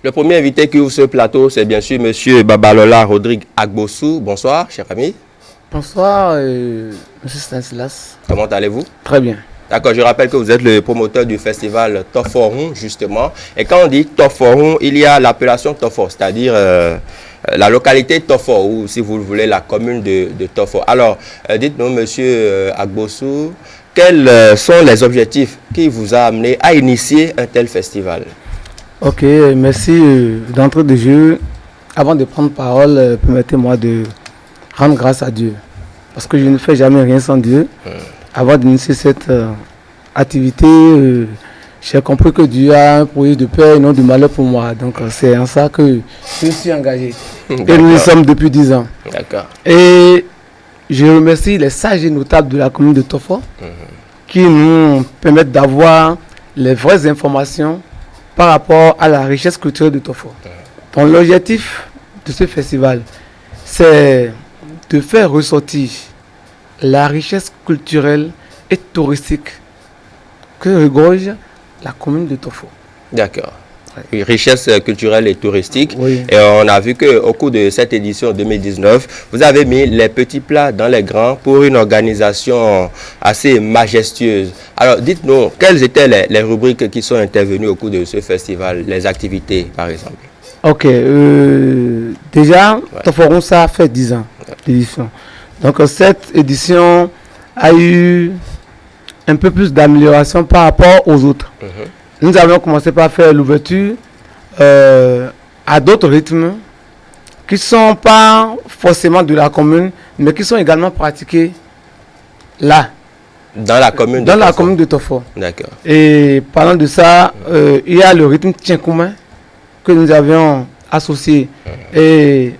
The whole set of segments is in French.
Le premier invité qui ouvre ce plateau, c'est bien sûr M. Babalola Rodrigue Agbossou. Bonsoir, cher ami. Bonsoir, M. Stanislas. Comment allez-vous? Très bien. D'accord, je rappelle que vous êtes le promoteur du festival Toforum, justement. Et quand on dit Toforum, il y a l'appellation Tofor, c'est-à-dire la localité Tofor, ou si vous le voulez, la commune de Tofor. Alors, dites-nous, M. Agbossou, quels sont les objectifs qui vous a amené à initier un tel festival? Ok, merci d'entrée de jeu. Avant de prendre parole, permettez-moi de rendre grâce à Dieu. Parce que je ne fais jamais rien sans Dieu. Avant d'initier cette activité, j'ai compris que Dieu a un projet de paix et non de malheur pour moi. Donc c'est en ça que je suis engagé. Et nous y sommes depuis 10 ans. D'accord. Et je remercie les sages et notables de la commune de Tofor qui nous permettent d'avoir les vraies informations par rapport à la richesse culturelle de Tofor. Donc l'objectif de ce festival, c'est de faire ressortir la richesse culturelle et touristique que regorge la commune de Tofor. D'accord. Oui, richesse culturelle et touristique. Oui. Et on a vu qu'au cours de cette édition 2019, vous avez mis les petits plats dans les grands pour une organisation assez majestueuse. Alors, dites-nous, quelles étaient les rubriques qui sont intervenues au cours de ce festival, les activités, par exemple? Ok. Déjà, Toforum, ça fait 10 ans d'édition. Donc, cette édition a eu un peu plus d'amélioration par rapport aux autres. Nous avions commencé par faire l'ouverture à d'autres rythmes qui ne sont pas forcément de la commune, mais qui sont également pratiqués là. Dans la commune de Tofor. D'accord. Et parlant de ça, il y a le rythme Tchenkoumen que nous avions associé. Et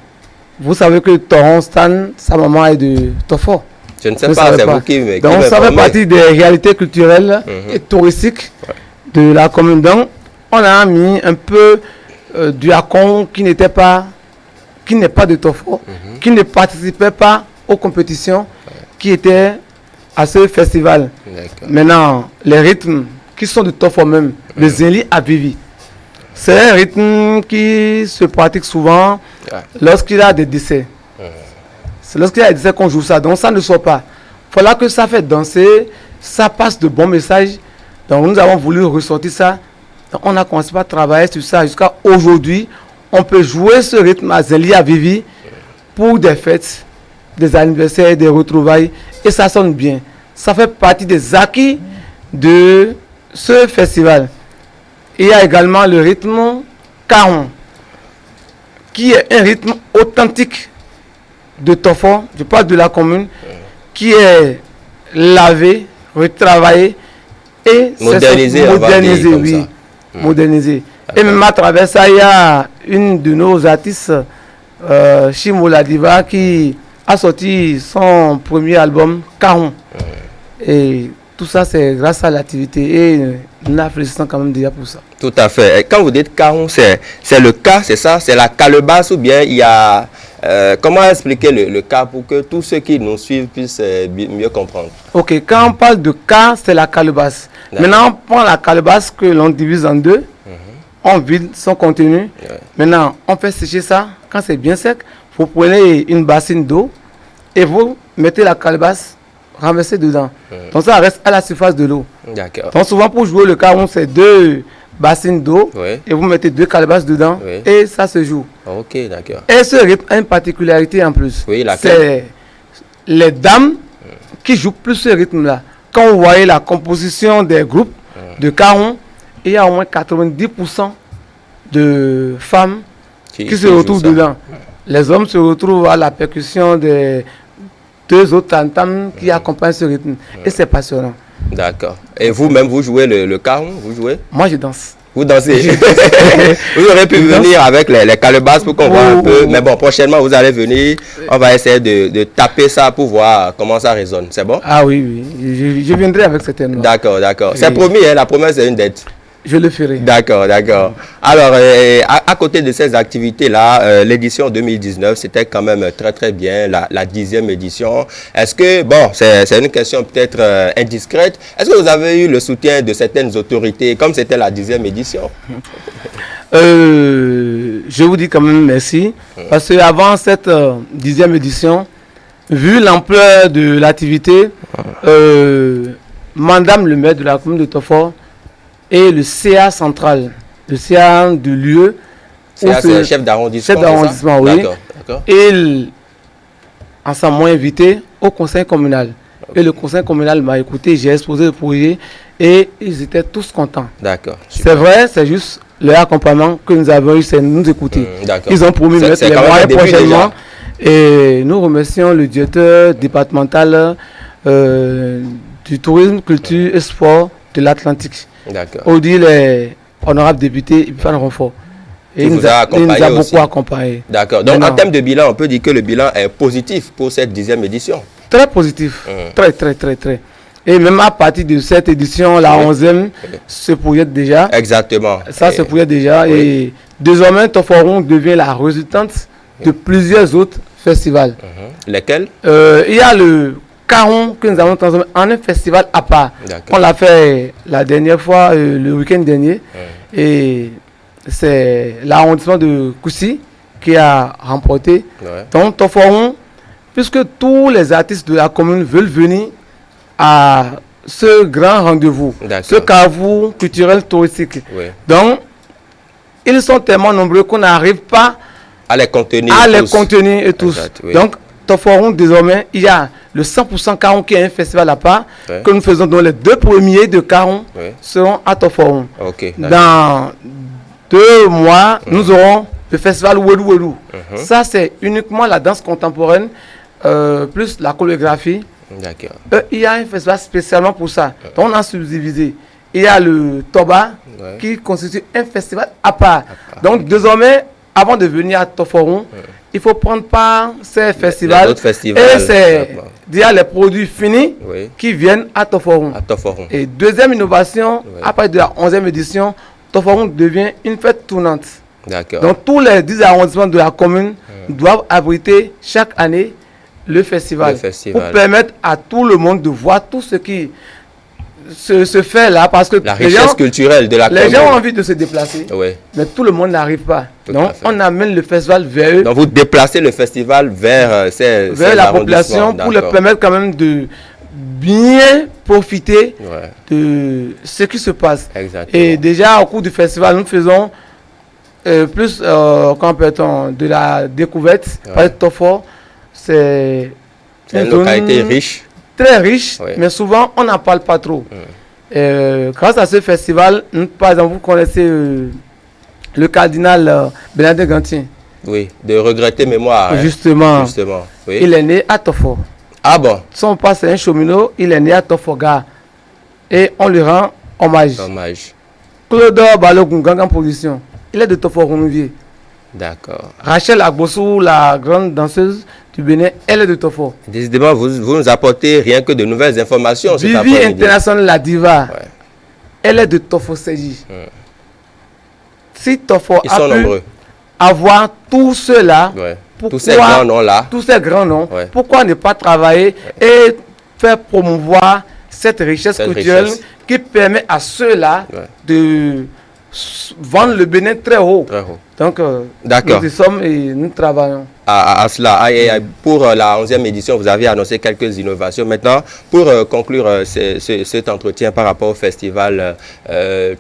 vous savez que Toron Stan, sa maman est de Tofor. Je ne sais pas, c'est vous qui donc ça fait partie des réalités culturelles et touristiques de la commune. Donc on a mis un peu du Akon qui n'est pas de Tofor, qui ne participait pas aux compétitions qui étaient à ce festival. Maintenant, les rythmes qui sont de Tofor même, le Zéli à Vivi, c'est un rythme qui se pratique souvent lorsqu'il y a des décès. C'est lorsqu'il y a des décès qu'on joue ça, donc ça ne sort pas. Voilà que ça fait danser, ça passe de bons messages. Donc nous avons voulu ressortir ça. Donc, on a commencé à travailler sur ça jusqu'à aujourd'hui. On peut jouer ce rythme à Zéli à Vivi pour des fêtes, des anniversaires, des retrouvailles. Et ça sonne bien. Ça fait partie des acquis de ce festival. Il y a également le rythme Karon, qui est un rythme authentique de Tofor, je parle de la commune, qui est lavé, retravaillé et modernisé, oui, modernisé. Et même à travers ça, il y a une de nos artistes, Chimo Ladiva, qui a sorti son premier album, Caron. Et tout ça, c'est grâce à l'activité. Et nous la félicitons quand même déjà pour ça. Tout à fait. Et quand vous dites Caron, c'est le cas, c'est ça? C'est la calebasse ou bien il y a... comment expliquer le cas pour que tous ceux qui nous suivent puissent mieux comprendre? Ok, quand on parle de cas, c'est la calebasse. Maintenant, on prend la calebasse que l'on divise en deux, on vide son contenu. Maintenant, on fait sécher ça. Quand c'est bien sec, vous prenez une bassine d'eau et vous mettez la calebasse renversée dedans. Donc ça reste à la surface de l'eau. D'accord. Donc souvent pour jouer le caron, c'est 2 bassines d'eau et vous mettez 2 calebasses dedans et ça se joue. Ok, d'accord. Et ce rythme a une particularité en plus. Oui, c'est les dames qui jouent plus ce rythme-là. Quand vous voyez la composition des groupes de caron, il y a au moins 90% de femmes qui se retrouvent dedans. Les hommes se retrouvent à la percussion des 2 autres tam-tams qui accompagnent ce rythme. Et c'est passionnant. D'accord. Et vous-même, vous jouez le caron? Vous jouez? Moi, je danse. Vous dansez? Vous aurez pu venir avec les calebasses pour qu'on voit un peu. Mais bon, prochainement, vous allez venir. On va essayer de taper ça pour voir comment ça résonne. C'est bon? Ah oui, oui. Je viendrai avec certainement. D'accord, d'accord. C'est promis, hein, la promesse est une dette. Je le ferai. D'accord, d'accord. Alors, à côté de ces activités-là, l'édition 2019, c'était quand même très, très bien, la 10e édition. Est-ce que, bon, c'est une question peut-être indiscrète, est-ce que vous avez eu le soutien de certaines autorités, comme c'était la 10e édition? Je vous dis quand même merci. Parce qu'avant cette 10e édition, vu l'ampleur de l'activité, Madame le maire de la commune de Tofo et le CA central, le CA de l'UE, C'est le chef d'arrondissement. Chef d'arrondissement, oui. D'accord. Ils, ensemble, m'ont invité au conseil communal. Okay. Et le conseil communal m'a écouté, j'ai exposé le projet et ils étaient tous contents. D'accord. C'est vrai, c'est juste leur accompagnement que nous avons eu, c'est nous écouter. Ils ont promis de mettre les moyens prochainement. Et nous remercions le directeur départemental du tourisme, culture et sport de l'Atlantique. D'accord. Audi, les honorables députés, Ibfan Renfort. Et il nous a beaucoup accompagné. D'accord. Donc, en termes de bilan, on peut dire que le bilan est positif pour cette 10e édition. Très positif. Très. Et même à partir de cette édition, la 11e, se projette déjà. Exactement. Ça se projette déjà. Oui. Et désormais, Toforon devient la résultante de plusieurs autres festivals. Lesquels? Il y a le Caron que nous avons transformé en un festival à part. On l'a fait la dernière fois, le week-end dernier. Et c'est l'arrondissement de Koussi qui a remporté. Donc, Toforon, puisque tous les artistes de la commune veulent venir à ce grand rendez-vous, ce carrefour culturel touristique. Donc, ils sont tellement nombreux qu'on n'arrive pas à les contenir, et tous. Donc, Toforon, désormais, il y a le 100% Caron qui est un festival à part que nous faisons. Donc, les 2 premiers de Caron seront à Toforon. Dans 2 mois, nous aurons le festival Wedou Wedou. Ça, c'est uniquement la danse contemporaine, plus la chorégraphie. Il y a un festival spécialement pour ça. Donc, on a subdivisé. Il y a le Toba qui constitue un festival à part. Donc, désormais, avant de venir à Toforon, il faut prendre part ces festivals. Et c'est déjà les produits finis qui viennent à Toforon. Et deuxième innovation, à partir de la 11e édition, Toforon devient une fête tournante. Donc, tous les 10 arrondissements de la commune doivent abriter chaque année le festival, pour permettre à tout le monde de voir tout ce qui se fait là, parce que la richesse culturelle de la commune. Les gens ont envie de se déplacer, mais tout le monde n'arrive pas. Donc on amène le festival vers eux. Donc vous déplacez le festival vers la population pour leur permettre quand même de bien profiter de ce qui se passe. Et déjà au cours du festival, nous faisons plus de la découverte par Tofo. C'est une localité riche. Très riche, mais souvent on n'en parle pas trop. Grâce à ce festival, par exemple, vous connaissez le cardinal Bernardin Gantien. Oui, de regretter mémoire. Justement. Oui. Il est né à Tofo. Ah bon? Son père c'est un cheminot, il est né à Tofoga. Et on lui rend hommage. Claude Balogun, Gangan Production. Il est de Tofo Renouvier. D'accord. Rachel Agbossou, la grande danseuse du Bénin, elle est de Tofo. Décidément, vous nous apportez rien que de nouvelles informations. Vivi International, la diva, elle est de Tofo Seji. Si Tofo a pu avoir tous ceux-là, tous ces grands noms-là, pourquoi ne pas travailler et faire promouvoir cette richesse culturelle qui permet à ceux-là de vendre le Bénin très haut. Donc, nous y sommes et nous travaillons. À cela. Pour la 11e édition, vous avez annoncé quelques innovations. Maintenant, pour conclure cet entretien par rapport au festival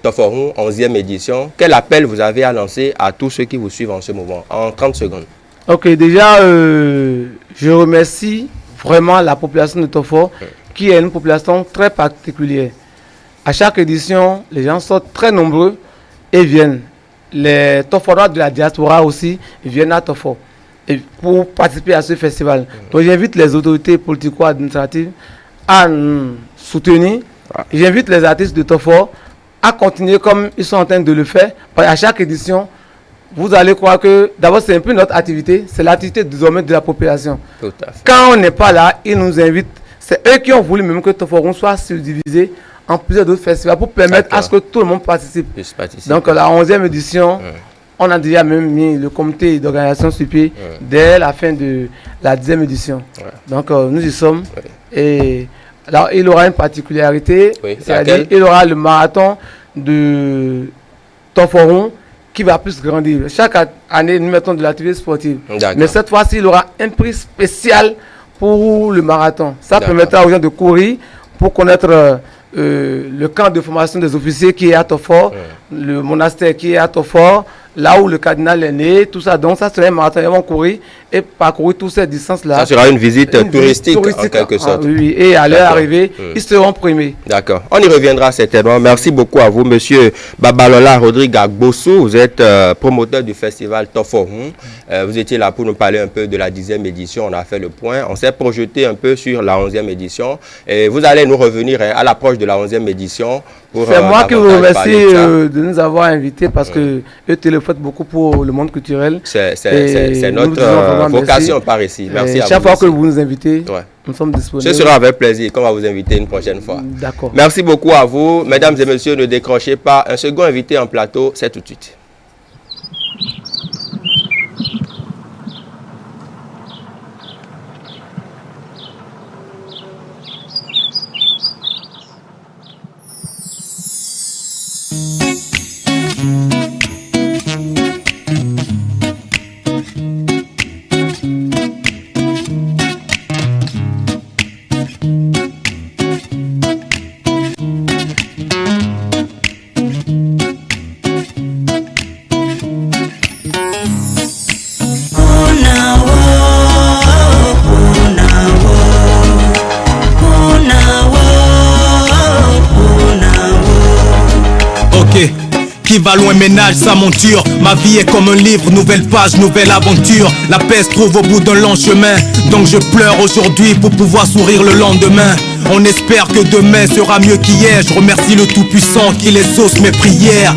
Toforon, 11e édition, quel appel vous avez à lancer à tous ceux qui vous suivent en ce moment, en 30 secondes? Ok, déjà, je remercie vraiment la population de Tofo, qui est une population très particulière. À chaque édition, les gens sont très nombreux et viennent. Les Toforois de la diaspora aussi viennent à Tofo pour participer à ce festival. Donc j'invite les autorités politico-administratives à nous soutenir. J'invite les artistes de Tofo à continuer comme ils sont en train de le faire. À chaque édition, vous allez croire que d'abord c'est un peu notre activité, c'est l'activité désormais de la population. Quand on n'est pas là, ils nous invitent. C'est eux qui ont voulu même que Toforon soit subdivisé en plusieurs d'autres festivals pour permettre à ce que tout le monde participe. Donc la 11e édition, on a déjà même mis le comité d'organisation sur pied dès la fin de la 10e édition. Donc nous y sommes. Et alors il aura une particularité, c'est-à-dire il aura le marathon de Toforon qui va plus grandir. Chaque année, nous mettons de l'activité sportive. Mais cette fois-ci, il aura un prix spécial pour le marathon. Ça permettra aux gens de courir pour connaître le camp de formation des officiers qui est à Tofort, le monastère qui est à Tofort, là où le cardinal est né, tout ça. Donc ça sera un marathon. Ils vont courir et parcourir toutes ces distances-là. Ça sera une visite touristique en quelque sorte. Oui, et à leur arrivée, ils seront primés. D'accord. On y reviendra certainement. Merci beaucoup à vous, monsieur Babalola Rodrigue Agbossou. Vous êtes promoteur du festival Toforum. Vous étiez là pour nous parler un peu de la 10e édition. On a fait le point. On s'est projeté un peu sur la 11e édition. Et vous allez nous revenir à l'approche de la 11e édition. C'est moi qui vous remercie de nous avoir invités parce que eux téléphonent beaucoup pour le monde culturel. C'est notre vocation par ici. Merci à vous. Chaque fois que vous nous invitez, nous sommes disponibles. Ce sera avec plaisir qu'on va vous inviter une prochaine fois. D'accord. Merci beaucoup à vous. Mesdames et messieurs, ne décrochez pas. Un second invité en plateau, c'est tout de suite. Qui va loin ménage sa monture. Ma vie est comme un livre, nouvelle page, nouvelle aventure. La paix se trouve au bout d'un long chemin. Donc je pleure aujourd'hui pour pouvoir sourire le lendemain. On espère que demain sera mieux qu'hier. Je remercie le Tout-Puissant qui exauce mes prières.